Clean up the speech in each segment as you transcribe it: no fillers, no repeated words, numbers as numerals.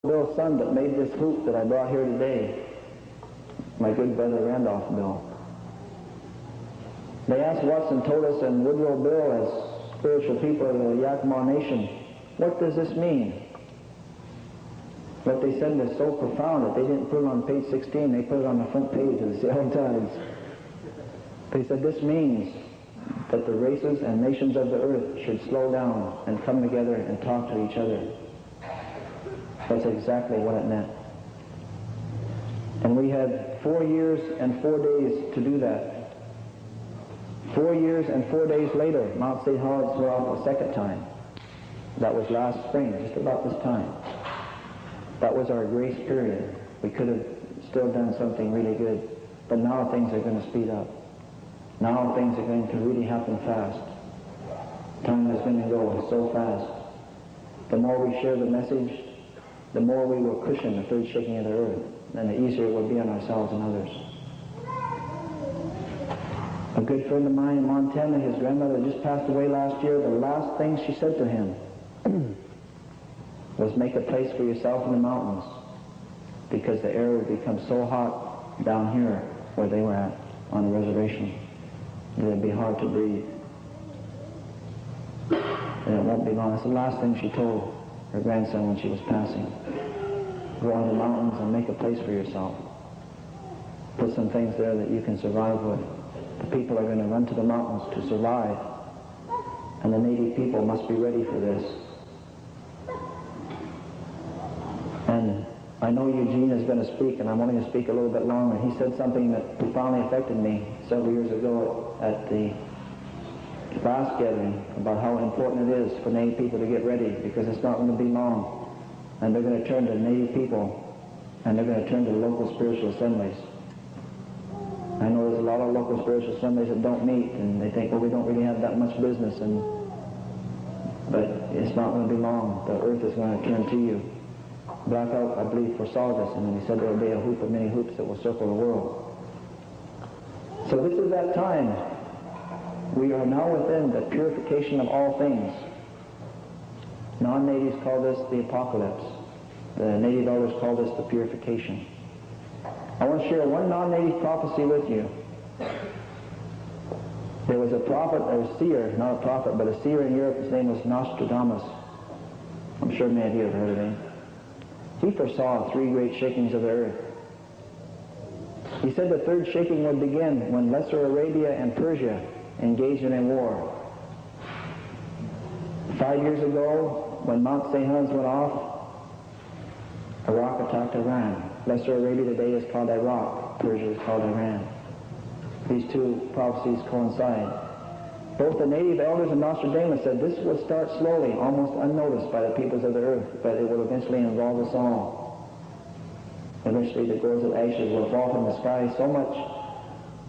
Bill's son that made this hoop that I brought here today, my good brother Randolph Bill. They asked Watson told us and Woodrow Bill as spiritual people of the Yakima Nation, what does this mean? What they said was so profound that they didn't put it on page 16, they put it on the front page of the Seattle Times. They said this means that the races and nations of the earth should slow down and come together and talk to each other. That's exactly what it meant. And we had 4 years and 4 days to do that. 4 years and 4 days later, Mount St. Helens went off a second time. That was last spring, just about this time. That was our grace period. We could have still done something really good, but now things are going to speed up. Now things are going to really happen fast. Time is going to go so fast. The more we share the message, the more we will cushion the third shaking of the earth, and the easier it will be on ourselves and others. A good friend of mine in Montana, his grandmother just passed away last year. The last thing she said to him was make a place for yourself in the mountains, because the air would become so hot down here where they were at on the reservation that it'd be hard to breathe. And it won't be long. That's the last thing she told her grandson when she was passing. Go on the mountains and make a place for yourself. Put some things there that you can survive with. The people are going to run to the mountains to survive, and the native people must be ready for this. And I know Eugene is going to speak, and I'm only going to speak a little bit longer. He said something that profoundly affected me several years ago at the last gathering about how important it is for Native people to get ready, because it's not going to be long, and they're going to turn to Native people, and they're going to turn to local spiritual assemblies. I know there's a lot of local spiritual assemblies that don't meet, and they think, well, we don't really have that much business, but it's not going to be long. The earth is going to turn to you. Blackout, I believe, foresaw this, and then he said there will be a hoop of many hoops that will circle the world. So this is that time. We are now within the purification of all things. Non-natives call this the apocalypse. The native elders call this the purification. I want to share one non-native prophecy with you. There was a prophet, or a seer, not a prophet, but a seer in Europe. His name was Nostradamus. I'm sure many of you have heard of him. He foresaw 3 great shakings of the earth. He said the third shaking would begin when Lesser Arabia and Persia engaged in a war. 5 years ago, when Mount St. Helens went off, Iraq attacked Iran. Lesser Arabia today is called Iraq. Persia is called Iran. These two prophecies coincide. Both the native elders and Nostradamus said this would start slowly, almost unnoticed by the peoples of the earth, but it will eventually involve us all. Eventually the gourds of ashes will fall from the sky so much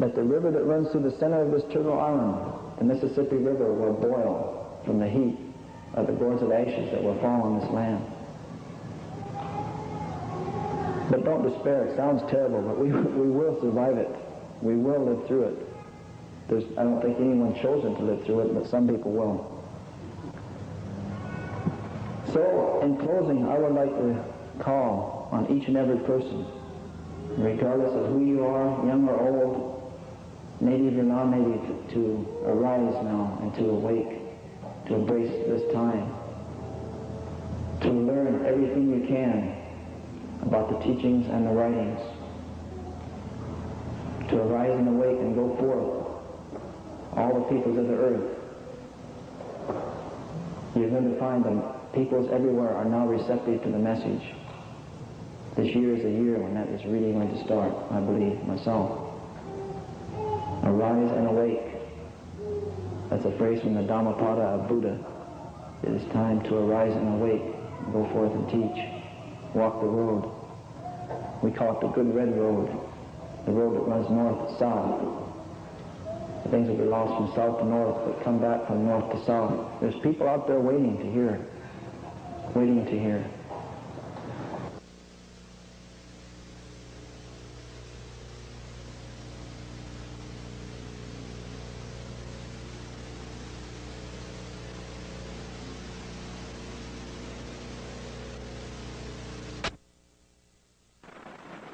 that the river that runs through the center of this turtle island, the Mississippi River, will boil from the heat of the gourds of ashes that will fall on this land. But don't despair. It sounds terrible, but we will survive it. We will live through it. I don't think anyone chosen to live through it, but some people will. So, in closing, I would like to call on each and every person, regardless of who you are, young or old, native or non-native, to arise now and to awake, to embrace this time, to learn everything you can about the teachings and the writings, to arise and awake and go forth, all the peoples of the earth. You're going to find them. Peoples everywhere are now receptive to the message. This year is the year when that is really going to start, I believe, myself. Arise and awake. That's a phrase from the Dhammapada of Buddha. It is time to arise and awake, go forth and teach, walk the road. We call it the good red road, the road that runs north to south. Things will be lost from south to north, but come back from north to south. There's people out there waiting to hear, waiting to hear.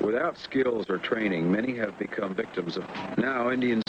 Without skills or training, many have become victims of. Now, Indians